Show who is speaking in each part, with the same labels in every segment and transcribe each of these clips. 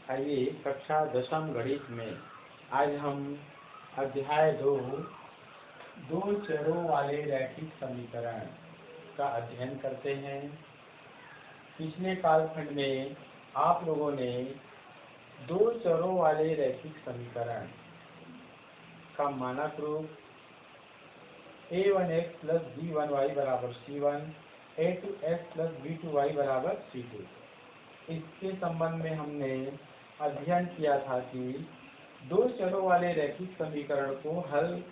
Speaker 1: आइए कक्षा 10वीं गणित में आज हम अध्याय 2 दो चरों वाले रैखिक समीकरण का अध्ययन करते हैं। पिछले कालखंड में आप लोगों ने दो चरों वाले रैखिक समीकरण का मानक रूप a1x + b1y = c1, a2x + b2y = c2 इसके संबंध में हमने अध्ययन किया था कि दो चरों वाले रैखिक समीकरण को हल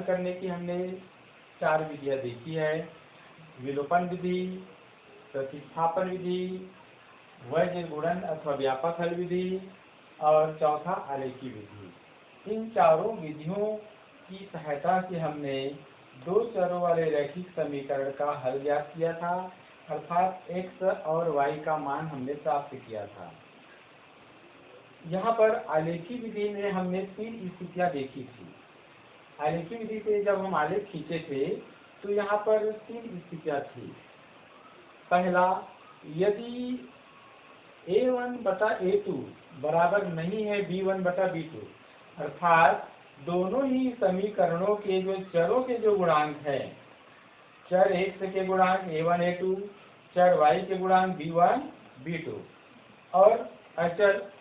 Speaker 1: करने की हमने 4 विधियां देखी है। विलोपन विधि, प्रतिस्थापन विधि, वज्र गुणन अथवा व्यापक हल विधि और चौथा आलेखी विधि। इन चारों विधियों की सहायता से हमने दो चरों वाले रैखिक समीकरण का हल ज्ञात किया था, अर्थात x और y का मान हमने प्राप्त किया था। यहाँ पर आलेखी विधि में हमने 3 स्थितियां देखी थी। आलेखी विधि से जब हम आलेख खींचे थे तो यहाँ पर 3 स्थितियां थी। पहला, यदि a1/a2 बराबर नहीं है b1/b2, अर्थात दोनों ही समीकरणों के जो चरों के जो गुणांक है, चर x के गुणांक a1 a2, चर y के गुणांक b1 b2 और अचर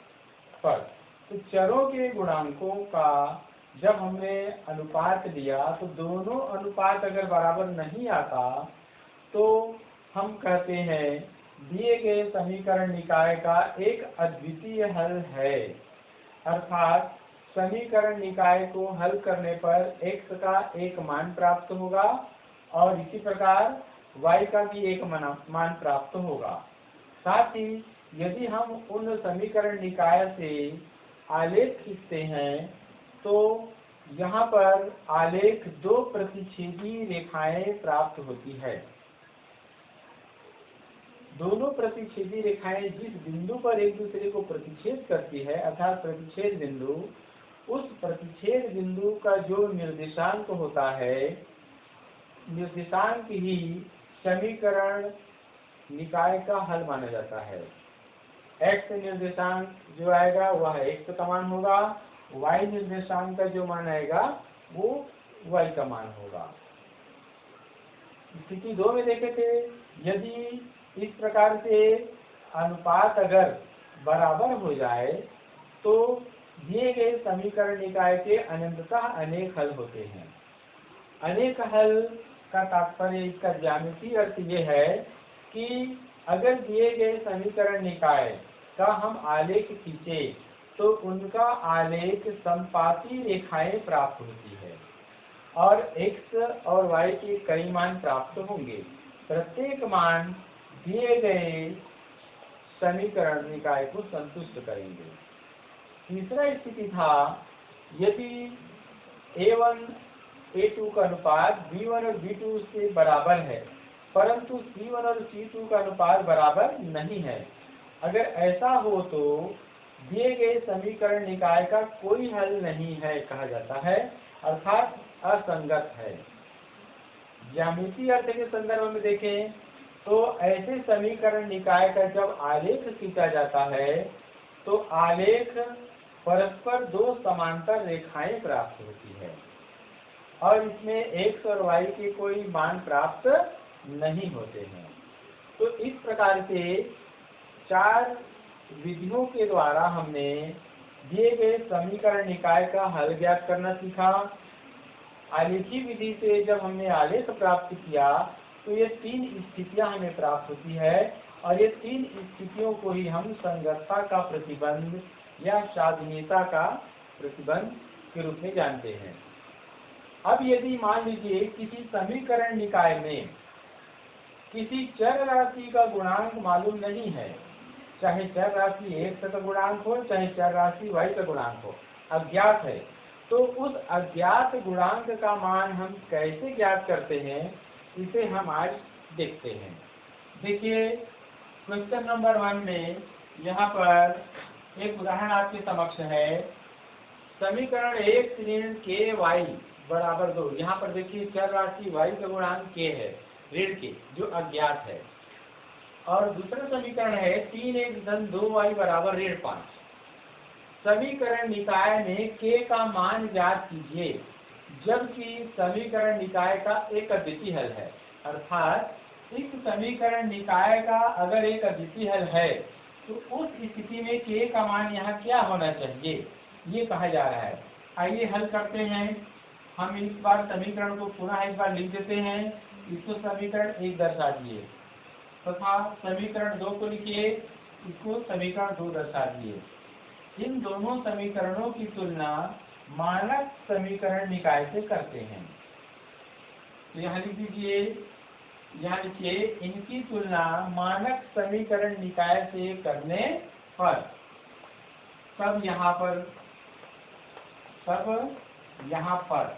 Speaker 1: पद, तो चरों के गुणांकों का जब हमने अनुपात लिया तो दोनों अनुपात अगर बराबर नहीं आता तो हम कहते हैं दिए गए समीकरण निकाय का एक अद्वितीय हल है। अर्थात समीकरण निकाय को हल करने पर x का एक मान प्राप्त होगा और इसी प्रकार y का भी एक मान प्राप्त होगा। साथ ही यदि हम उन समीकरण निकाय से आलेख खींचते हैं तो यहाँ पर आलेख दो प्रतिच्छेदी रेखाएं प्राप्त होती है। दोनों प्रतिच्छेदी रेखाएं जिस बिंदु पर एक दूसरे को प्रतिच्छेद करती है, अर्थात प्रतिच्छेद बिंदु, उस प्रतिच्छेद बिंदु का जो निर्देशांक होता है, निर्देशांक ही समीकरण निकाय का हल माना जाता है। x निर्देशांक जो आएगा वह x का मान होगा, y निर्देशांक का जो मान आएगा वो y का मान होगा। स्थिति 2 में देखे थे, यदि इस प्रकार से अनुपात अगर बराबर हो जाए तो दिए गए समीकरण निकाय के अनंततः अनेक हल होते हैं। अनेक हल का तात्पर्य, इसका ज्यामितीय अर्थ ये है कि अगर दिए गए समीकरण निकाय का हम आलेख खींचे तो उनका आलेख समपाती रेखाएं प्राप्त होती है और x और y के कई मान प्राप्त होंगे। प्रत्येक मान दिए गए समीकरण निकाय को संतुष्ट करेंगे। तीसरा स्थिति था, यदि a1 a2 का अनुपात b1 और b2 से बराबर है परंतु c1 और c2 का अनुपात बराबर नहीं है। अगर ऐसा हो तो दिए गए समीकरण निकाय का कोई हल नहीं है कहा जाता है, अर्थात असंगत है। ज्यामितीय अर्थ के संदर्भ में देखें तो ऐसे समीकरण निकाय का जब आलेख खींचा जाता है तो आलेख परस्पर दो समांतर रेखाएं प्राप्त होती है और इसमें x और y के कोई मान प्राप्त नहीं होते हैं। तो इस प्रकार से 4 विधियों के द्वारा हमने दिए गए समीकरण निकाय का हल ज्ञात करना सीखा। आलेखी विधि से जब हमने आलेख प्राप्त किया तो ये 3 स्थितियां हमें प्राप्त होती है और ये 3 स्थितियों को ही हम संगतता का प्रतिबंध या साधनीयता का प्रतिबंध के रूप में जानते हैं। अब यदि मान लीजिए किसी समीकरण निकाय में किसी चर राशि का गुणांक मालूम नहीं है, चाहे चर राशि x का गुणांक हो चाहे चर राशि y का गुणांक हो, अज्ञात है, तो उस अज्ञात गुणांक का मान हम कैसे ज्ञात करते हैं, इसे हम आज देखते हैं। देखिए क्वेश्चन नंबर 1 में यहाँ पर एक उदाहरण आपके समक्ष है। समीकरण x ऋण ky बराबर 2। यहाँ पर देखिए चर राशि y का गुणांक k है, ऋण के, जो अज्ञात है। और दूसरा समीकरण है 3x-2y बराबर ऋण 5। समीकरण निकाय में k का मान ज्ञात कीजिए जबकि समीकरण निकाय का एक अद्वितीय हल है। अर्थात इस समीकरण निकाय का अगर एक अद्वितीय हल है तो उस स्थिति में k का मान यहाँ क्या होना चाहिए, ये कहा जा रहा है। आइए हल करते हैं। हम इस बार समीकरण को पुनः एक बार लिख देते हैं। इसको समीकरण 1 दर्शा दिए तथा समीकरण 2 को लिखिए, इसको समीकरण 2 दर्शा दिए। इन दोनों समीकरणों की तुलना मानक समीकरण निकाय से करते हैं। तो यहाँ लिख दीजिए, यहाँ लिखिए इनकी तुलना मानक समीकरण निकाय से करने पर सब यहाँ पर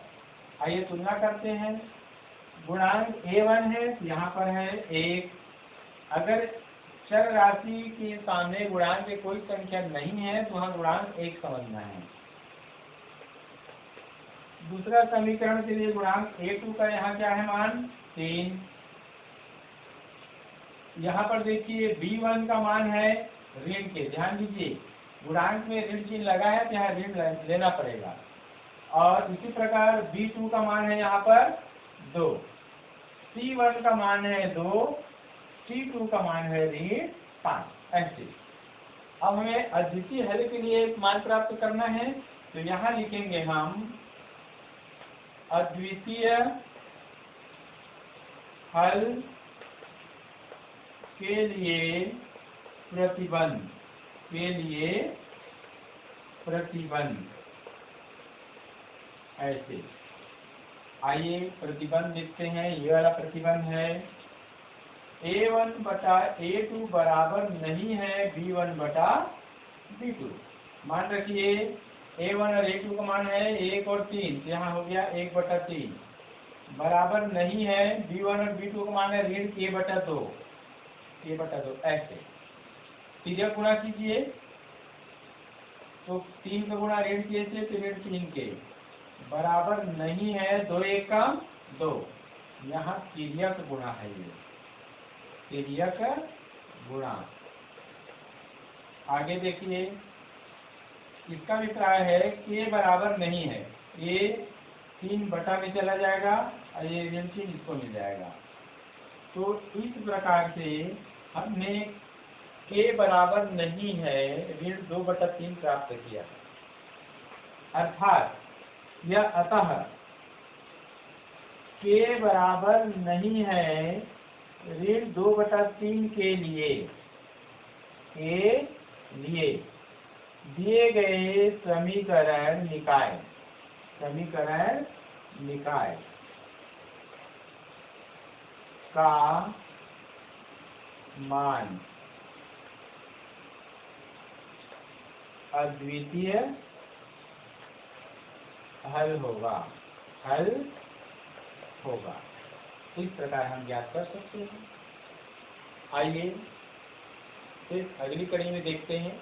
Speaker 1: आइए तुलना करते हैं। गुणांक a1 है, यहाँ पर है 1। अगर चर राशि के सामने गुणांक की कोई संख्या नहीं है तो वहाँ गुणांक 1 समझना है। दूसरा समीकरण के लिए गुणांक a2 का यहाँ क्या है मान 3। यहाँ पर देखिए b1 का मान है ऋण के, ध्यान दीजिए गुणांक में ऋण चिन्ह लगा है तो यहाँ ऋण लेना पड़ेगा। और इसी प्रकार b2 का मान है यहाँ पर 2, c1 का मान है 2, c2 का मान है ऋण 5। ऐसे अब हमें अद्वितीय हल के लिए एक मान प्राप्त करना है तो यहाँ लिखेंगे हम अद्वितीय हल के लिए प्रतिबंध ऐसे। आइए प्रतिबंध लिखते हैं। ये वाला प्रतिबंध है a1 बटा a2 बराबर नहीं है b1 बटा b2। मान रखिए a1 और a2 का मान है 1 और 3, तो यहाँ हो गया 1 बटा 3 बराबर नहीं है b1 और b2 का मान है ऋण k बटा 2 ऐसे। फिर गुणा कीजिए तो 3 का गुणा ऋण k से तो ऋण 3k बराबर नहीं है 2 1 का 2। यहाँ तिर्यक गुणा है, ये तिर्यक गुणा। आगे देखिए इसका अभिप्राय है k बराबर नहीं है, ये 3 बटा में चला जाएगा और ये ऋण चिन्ह इसको मिल जाएगा। तो इस प्रकार से हमने k बराबर नहीं है ऋण 2 बटा 3 प्राप्त किया। अर्थात यह अतः k बराबर नहीं है ऋण 2 बटा 3 के लिए दिए गए समीकरण निकाय का मान अद्वितीय हल होगा। इस प्रकार हम ज्ञात कर सकते हैं। आइए फिर अगली कड़ी में देखते हैं।